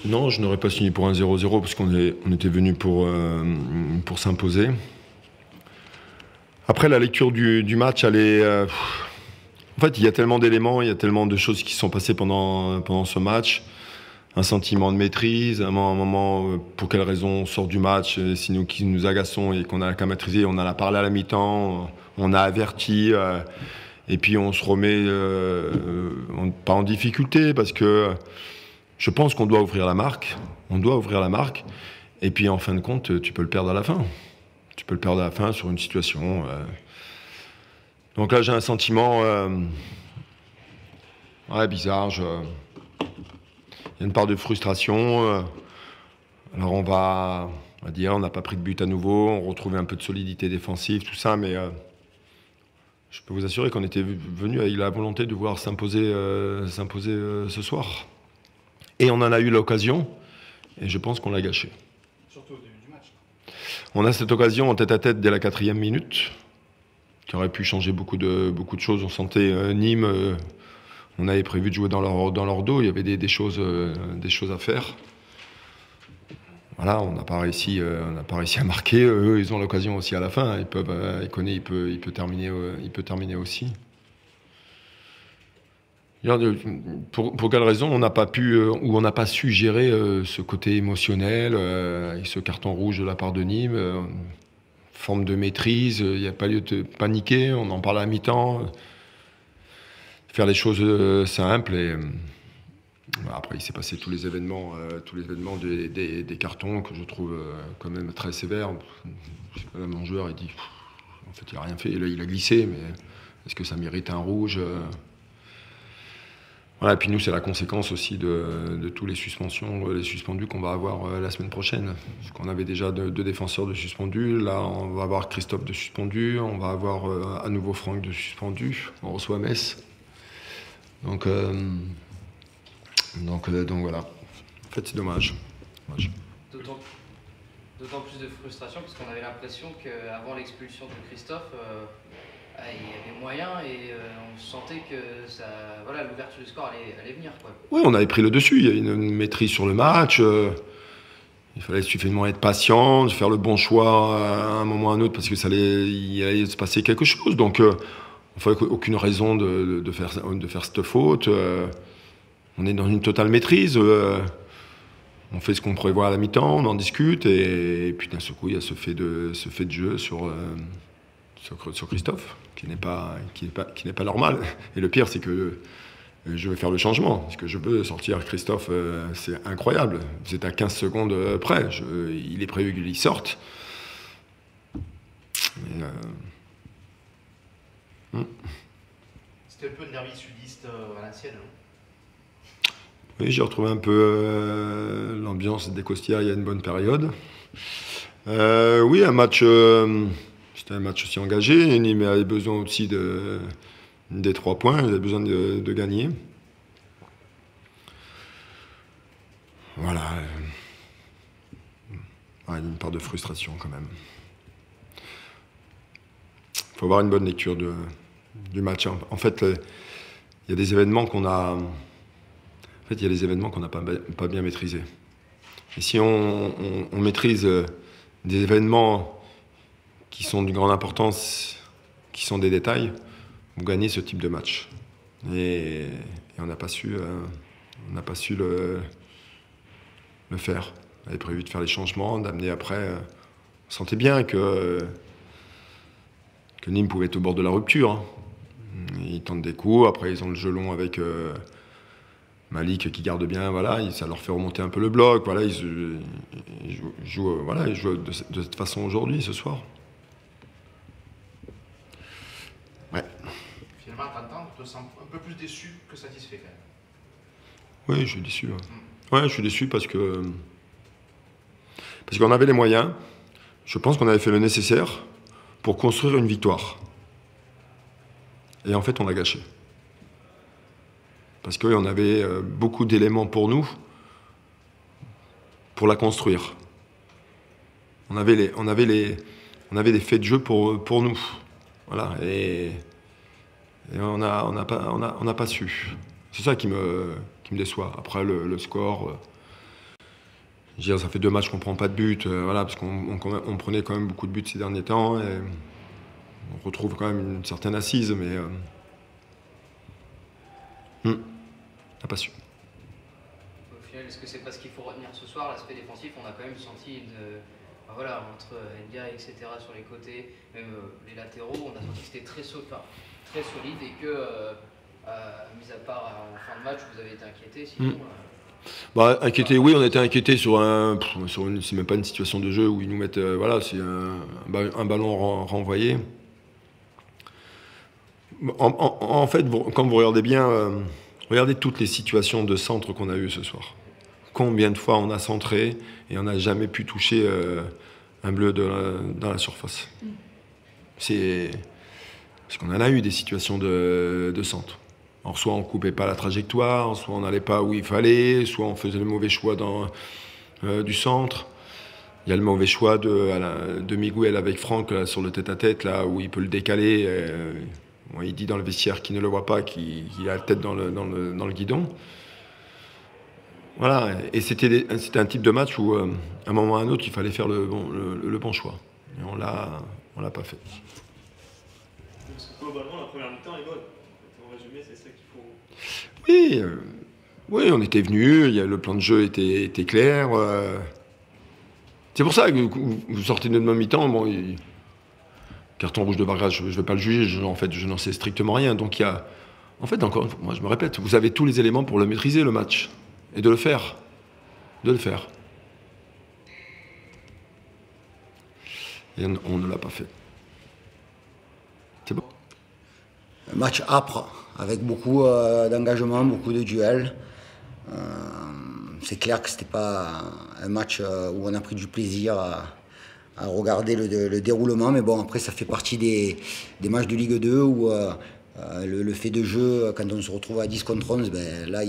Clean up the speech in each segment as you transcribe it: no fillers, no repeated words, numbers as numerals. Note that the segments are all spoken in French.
Non, je n'aurais pas signé pour un 0-0 parce on était venu pour s'imposer. Après, la lecture du match, elle est. En fait, il y a tellement d'éléments, il y a tellement de choses qui se sont passées pendant ce match. Un sentiment de maîtrise, un moment, pour quelle raison on sort du match, si nous agaçons et qu'on a qu'à maîtriser, on en a parlé à la mi-temps, on a averti, et puis on se remet pas en difficulté parce que je pense qu'on doit ouvrir la marque. On doit ouvrir la marque. Et puis en fin de compte, tu peux le perdre à la fin. Tu peux le perdre à la fin sur une situation. Donc là, j'ai un sentiment bizarre. Il y a une part de frustration. Alors on va dire, on n'a pas pris de but à nouveau. On retrouvait un peu de solidité défensive, tout ça. Mais je peux vous assurer qu'on était venu avec la volonté de vouloir s'imposer ce soir. Et on en a eu l'occasion. Et je pense qu'on l'a gâché. Surtout au début du match. On a cette occasion en tête-à-tête dès la 4e minute, qui aurait pu changer beaucoup de choses. On sentait Nîmes, on avait prévu de jouer dans leur dos, il y avait des choses à faire. Voilà, on n'a pas réussi à marquer. Eux, ils ont l'occasion aussi à la fin. Koné, il peut terminer aussi. Pour quelle raison on n'a pas pu ou on n'a pas su gérer ce côté émotionnel avec ce carton rouge de la part de Nîmes, forme de maîtrise, il n'y a pas lieu de paniquer, on en parle à la mi-temps, faire les choses simples et après il s'est passé tous les événements des cartons que je trouve quand même très sévères. Même mon joueur il dit en fait il n'a rien fait, il a glissé mais est-ce que ça mérite un rouge? Voilà, et puis nous, c'est la conséquence aussi de tous les suspendus qu'on va avoir la semaine prochaine. Parce qu'on avait déjà deux défenseurs de suspendus. Là, on va avoir Christophe de suspendu. On va avoir à nouveau Franck de suspendu. On reçoit Metz. Donc voilà. En fait, c'est dommage. D'autant plus de frustration parce qu'on avait l'impression qu'avant l'expulsion de Christophe, il y avait moyen et on sentait que l'ouverture du score allait venir, quoi. Oui, on avait pris le dessus. Il y a une maîtrise sur le match. Il fallait suffisamment être patient, de faire le bon choix à un moment ou à un autre parce que il allait se passer quelque chose. Donc, on n'avait aucune raison de faire cette faute. On est dans une totale maîtrise. On fait ce qu'on prévoit à la mi-temps, on en discute et puis d'un seul coup, il y a ce fait de jeu sur Christophe qui n'est pas normal. Et le pire, c'est que je vais faire le changement. Parce que je peux sortir Christophe, c'est incroyable. Vous êtes à 15 secondes près. Il est prévu qu'il y sorte. Mais, C'était un peu le derby sudiste valenciennes, non? Oui, j'ai retrouvé un peu l'ambiance des Costières il y a une bonne période. Oui, c'était un match aussi engagé. Nîmes avait besoin aussi des 3 points, il avait besoin de gagner. Voilà. Il y a une part de frustration quand même. Il faut avoir une bonne lecture du match. En fait, il y a des événements qu'on a. En fait, il y a des événements qu'on n'a pas bien maîtrisés. Et si on maîtrise des événements qui sont d'une grande importance, qui sont des détails, vous gagnez ce type de match. Et on n'a pas su le faire. On avait prévu de faire les changements, d'amener après. On sentait bien que Nîmes pouvait être au bord de la rupture. Hein. Ils tentent des coups, après ils ont le jeu long avec Malik qui garde bien, voilà, ça leur fait remonter un peu le bloc, voilà, ils jouent de cette façon aujourd'hui, ce soir. Ouais. Finalement, à t'entendre, tu te sens un peu plus déçu que satisfait quand même. Oui, je suis déçu. Ouais, je suis déçu parce qu'on avait les moyens. Je pense qu'on avait fait le nécessaire pour construire une victoire. Et en fait, on l'a gâché. Parce qu'on avait beaucoup d'éléments pour nous, pour la construire. On avait des faits de jeu pour nous. Voilà. Et on n'a pas su. C'est ça qui me déçoit. Après, le score, Je veux dire, ça fait 2 matchs qu'on ne prend pas de but, voilà, parce qu'on prenait quand même beaucoup de buts ces derniers temps. Et on retrouve quand même une certaine assise, mais on n'a pas su. Au final, est-ce que c'est pas ce qu'il faut retenir ce soir, l'aspect défensif? On a quand même senti voilà, entre Ndiaye, etc. sur les côtés, même les latéraux, on a senti que c'était très solide et que, mis à part en fin de match, vous avez été inquiété, sinon. Bah, inquiété, oui, on était inquiété sur c'est même pas une situation de jeu où ils nous mettent, voilà, c'est un ballon renvoyé. En fait, quand vous regardez bien, regardez toutes les situations de centre qu'on a eues ce soir. Combien de fois on a centré et on n'a jamais pu toucher un bleu dans la surface. Parce qu'on en a eu des situations de centre. Alors, soit on coupait pas la trajectoire, soit on n'allait pas où il fallait, soit on faisait le mauvais choix du centre. Il y a le mauvais choix de Miguel avec Franck là, sur le tête-à-tête, là, où il peut le décaler. Il dit dans le vestiaire qu'il ne le voit pas, qu'il a la tête dans le guidon. Voilà, et c'était un type de match où, à un moment ou à un autre, il fallait faire le bon choix. Et on l'a pas fait. Globalement, la première mi-temps est bonne. En résumé, c'est ça qu'il faut. Oui, on était venus, le plan de jeu était clair. C'est pour ça que vous sortez de notre mi-temps. Bon, carton rouge de Vargas, je ne vais pas le juger, en fait, je n'en sais strictement rien. Donc en fait, encore une fois, moi je me répète, vous avez tous les éléments pour le maîtriser, le match. Et de le faire. Et on ne l'a pas fait. C'est bon. Un match âpre, avec beaucoup d'engagement, beaucoup de duels. C'est clair que c'était pas un match où on a pris du plaisir à regarder le déroulement, mais bon, après ça fait partie des matchs de Ligue 2 où le fait de jeu, quand on se retrouve à 10 contre 11, ben, là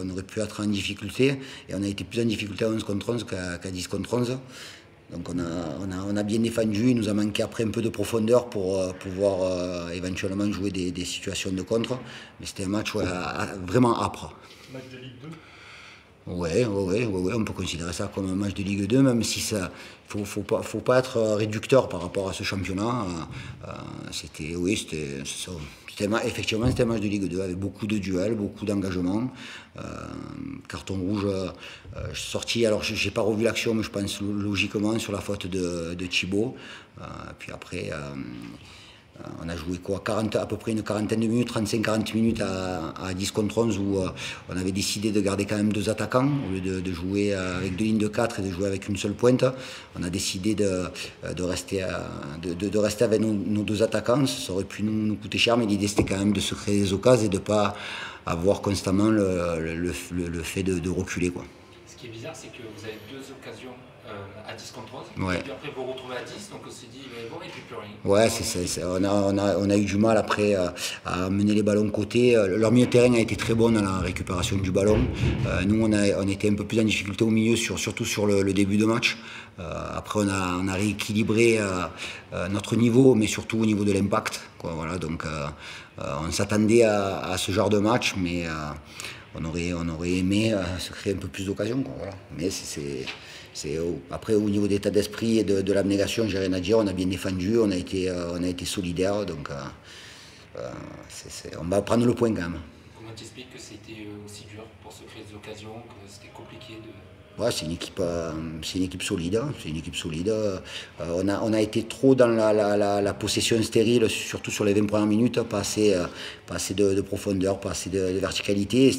on aurait pu être en difficulté, et on a été plus en difficulté à 11 contre 11 qu'à 10 contre 11. Donc on a bien défendu, il nous a manqué après un peu de profondeur pour pouvoir éventuellement jouer des situations de contre, mais c'était un match vraiment âpre. Match de Ligue 2. Ouais, on peut considérer ça comme un match de Ligue 2, même si ça faut pas être réducteur par rapport à ce championnat. Effectivement, c'était un match de Ligue 2 avec beaucoup de duels, beaucoup d'engagement. Carton rouge sorti, alors j'ai pas revu l'action, mais je pense logiquement sur la faute de Thibaut. Puis après, on a joué à peu près une quarantaine de minutes, 35-40 minutes à 10 contre 11 où on avait décidé de garder quand même 2 attaquants au lieu de jouer avec 2 lignes de 4 et de jouer avec une seule pointe. On a décidé de rester avec nos 2 attaquants. Ça aurait pu nous coûter cher, mais l'idée c'était quand même de se créer des occasions et de ne pas avoir constamment le fait de reculer, quoi. Ce qui est bizarre, c'est que vous avez 2 occasions à 10 contre 11, ouais. Et puis après vous vous retrouvez à 10, donc on s'est dit, mais bon, et puis plus rien. Ouais, on a eu du mal après à mener les ballons côté. Leur milieu de terrain a été très bon dans la récupération du ballon. Nous, on était un peu plus en difficulté au milieu, surtout sur le début de match. Après, on a rééquilibré notre niveau, mais surtout au niveau de l'impact, quoi, voilà, donc on s'attendait à ce genre de match, mais on aurait aimé se créer un peu plus d'occasions, quoi, voilà. Mais après, au niveau d'état d'esprit et de l'abnégation, j'ai rien à dire. On a bien défendu, on a été solidaires, donc on va prendre le point quand même. Comment t'expliques que c'était aussi dur pour se créer des occasions, que c'était compliqué de... Ouais, c'est une équipe solide. On a été trop dans la possession stérile, surtout sur les 20 premières minutes, pas assez de profondeur, pas assez de verticalité.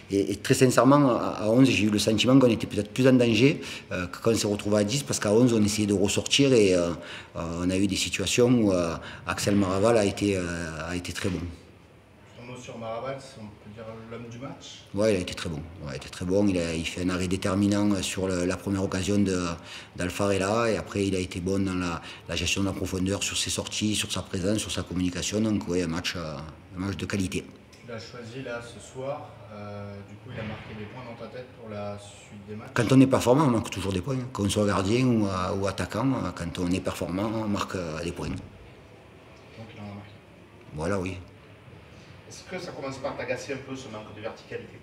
Et très sincèrement, à 11, j'ai eu le sentiment qu'on était peut-être plus en danger que quand on s'est retrouvé à 10, parce qu'à 11, on essayait de ressortir et on a eu des situations où Axel Maraval a été très bon. Un mot sur Maraval, on peut dire l'homme du match. Ouais, il a été très bon. Il fait un arrêt déterminant sur la première occasion d'Alfarella, et après il a été bon dans la gestion de la profondeur, sur ses sorties, sur sa présence, sur sa communication. Donc ouais, un match de qualité. Tu l'as choisi là ce soir, du coup il a marqué des points dans ta tête pour la suite des matchs. Quand on est performant, on marque toujours des points. Qu'on soit gardien ou attaquant, quand on est performant, on marque des points. Donc il en a marqué. Voilà, oui. Est-ce que ça commence par t'agacer un peu ce manque de verticalité?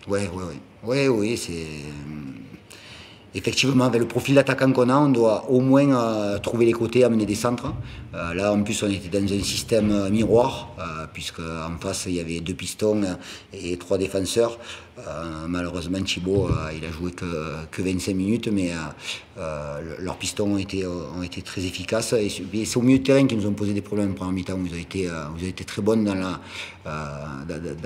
Oui, Effectivement, avec le profil d'attaquant qu'on a, on doit au moins trouver les côtés, amener des centres. Là, en plus, on était dans un système miroir, puisque en face, il y avait 2 pistons et 3 défenseurs. Malheureusement, Thibaut, il a joué que 25 minutes, mais leurs pistons ont été très efficaces. Et c'est au milieu de terrain qu'ils nous ont posé des problèmes en première mi-temps. Vous avez été très bonnes dans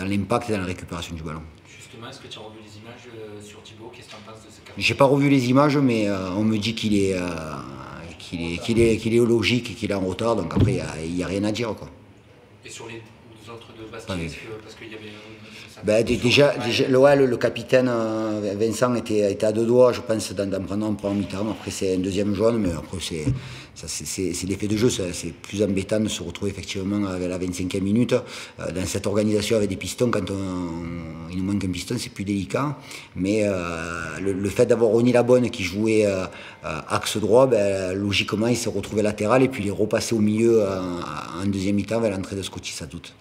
l'impact et dans la récupération du ballon. Justement, est-ce que tu as revu les images sur Thibaut? Qu'est-ce que tu en penses de ce cas? J'ai pas revu les images, mais on me dit qu'il est logique et qu'il est en retard, donc après il n'y a rien à dire, quoi. Et sur les autres deux Basquets, parce qu'il y avait... Déjà, le capitaine Vincent était à 2 doigts, je pense, d'en prendre un premier mi-temps. Après, c'est un deuxième jaune, mais après, c'est l'effet de jeu. C'est plus embêtant de se retrouver effectivement à la 25e minute. Dans cette organisation avec des pistons, quand il nous manque un piston, c'est plus délicat. Mais le fait d'avoir Ronny Labonne qui jouait axe droit, logiquement, il s'est retrouvé latéral et puis il est repassé au milieu en deuxième mi-temps avec l'entrée de Scotty Sadout.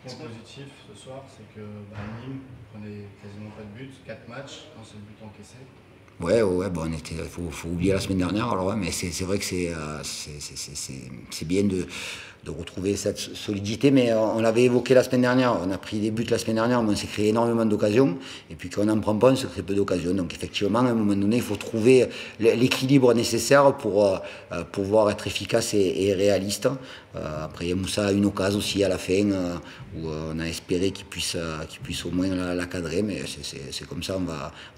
Point positif ce soir, c'est que Nîmes prenait quasiment pas de but, 4 matchs, un seul but encaissé. Ouais, bon, faut oublier la semaine dernière, alors ouais, mais c'est vrai que c'est bien de retrouver cette solidité, mais on l'avait évoqué la semaine dernière, on a pris des buts la semaine dernière, mais on s'est créé énormément d'occasions, et puis quand on n'en prend pas, on se crée peu d'occasions. Donc effectivement, à un moment donné, il faut trouver l'équilibre nécessaire pour pouvoir être efficace et réaliste. Après, Moussa a une occasion aussi à la fin, où on a espéré qu'il puisse au moins la cadrer, mais c'est comme ça, on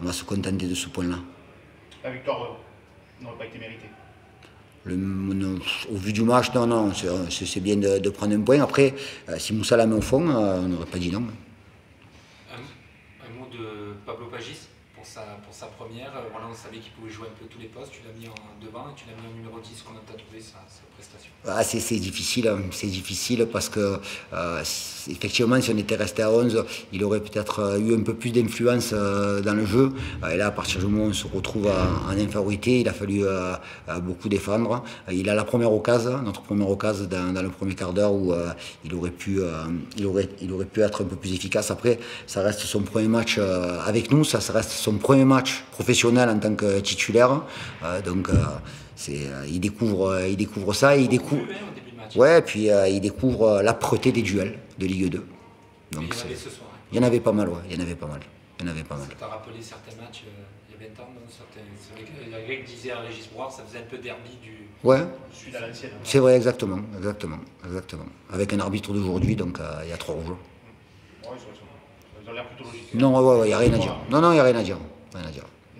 va se contenter de ce point-là. La victoire n'aurait pas été méritée. Au vu du match, non, c'est bien de prendre un point. Après, si Moussa la met au fond, on n'aurait pas dit non. Un mot de Pablo Pagis pour sa première. Voilà, on savait qu'il pouvait jouer un peu tous les postes. Tu l'as mis en devant et tu l'as mis en numéro 10. Comment tu as trouvé sa prestation? C'est difficile parce que effectivement, si on était resté à 11, il aurait peut-être eu un peu plus d'influence dans le jeu. Et là, à partir du moment où on se retrouve en infériorité, il a fallu beaucoup défendre. Il a notre première occasion dans le premier quart d'heure où il aurait pu être un peu plus efficace. Après, ça reste son premier match avec nous, ça reste son premier match professionnel en tant que titulaire. Il découvre ça, et il découvre. Ouais, puis il découvre l'âpreté des duels de Ligue 2. Donc, il y en avait ce soir. Il y en avait pas mal, ouais. Il y en avait pas mal. Ça t'a rappelé certains matchs il y a 20 ans, non? C'est vrai que la Grec disait à Régis Brouard, ça faisait un peu derby du. Ouais. Sud à l'ancienne. C'est vrai, exactement. Avec un arbitre d'aujourd'hui, donc il y a 3 rouges. Ouais, ils ont l'air plutôt logiques. Non, il n'y a rien à dire. Non, il n'y a rien à dire.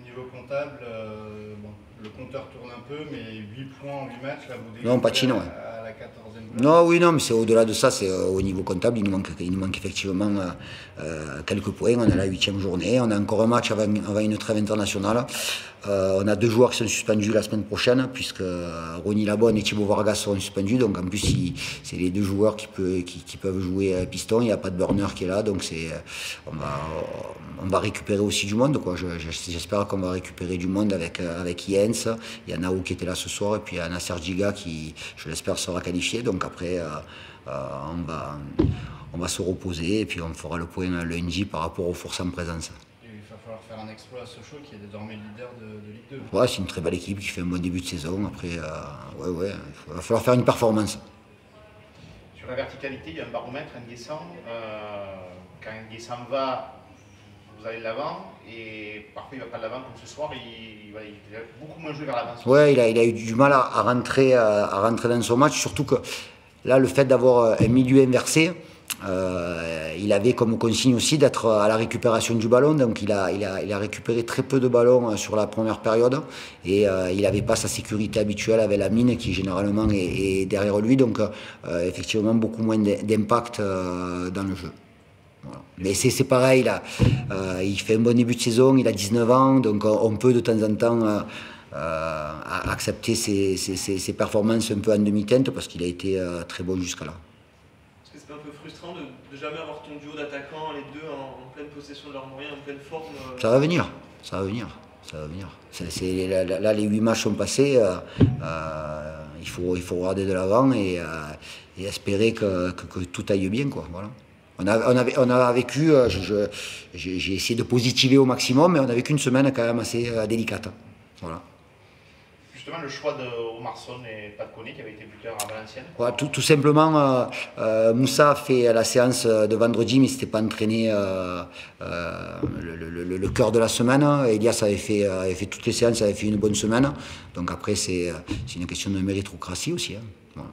Niveau comptable, le compteur tourne un peu, mais 8 points en 8 matchs, là vous Non, patine, ouais. à la 14e. Non, mais c'est au-delà de ça, c'est au niveau comptable, il nous manque effectivement quelques points. On est à la 8e journée, on a encore un match avant une trêve internationale. On a 2 joueurs qui sont suspendus la semaine prochaine, puisque Ronny Labonne et Thibaut Vargas seront suspendus. Donc en plus, c'est les 2 joueurs qui peuvent jouer piston. Il n'y a pas de burner qui est là, donc on va récupérer aussi du monde, quoi. J'espère qu'on va récupérer du monde avec Jens. Il y a Nao qui était là ce soir, et puis il y a Nasser Djiga qui, je l'espère, sera qualifié. Donc après, on va se reposer, et puis on fera le point lundi par rapport aux forces en présence. Il va falloir faire un exploit à Sochaux, qui est désormais leader de Ligue 2. Ouais, c'est une très belle équipe qui fait un bon début de saison. Après, il va falloir faire une performance. Sur la verticalité, il y a un baromètre, Nguessan. Quand Nguessan va, vous allez de l'avant, et parfois il ne va pas de l'avant comme ce soir, il va beaucoup moins jouer vers l'avant. Ouais, il a eu du mal à rentrer dans son match, surtout que là, le fait d'avoir un milieu inversé, il avait comme consigne aussi d'être à la récupération du ballon, donc il a récupéré très peu de ballons sur la première période, et il n'avait pas sa sécurité habituelle avec la mine qui généralement est derrière lui, donc effectivement beaucoup moins d'impact dans le jeu. Voilà. Mais c'est pareil, là, il fait un bon début de saison, il a 19 ans, donc on peut de temps en temps accepter ses performances un peu en demi-teinte, parce qu'il a été très bon jusqu'à là. Est-ce que c'est un peu frustrant de jamais avoir ton duo d'attaquants, les deux en pleine possession de leurs moyens, en pleine forme? Ça va venir. Là, les 8 matchs sont passés, il faut regarder de l'avant et espérer que tout aille bien, quoi. Voilà. On a vécu, j'ai essayé de positiver au maximum, mais on a vécu une semaine quand même assez délicate. Voilà. Justement, le choix de Omarsson et pas de Koné qui avait été buteur à Valenciennes. Ouais, tout simplement, Moussa a fait la séance de vendredi, mais il ne s'était pas entraîné le cœur de la semaine. Elias avait fait toutes les séances, avait fait une bonne semaine. Donc après, c'est une question de méritocratie aussi. Hein. Voilà.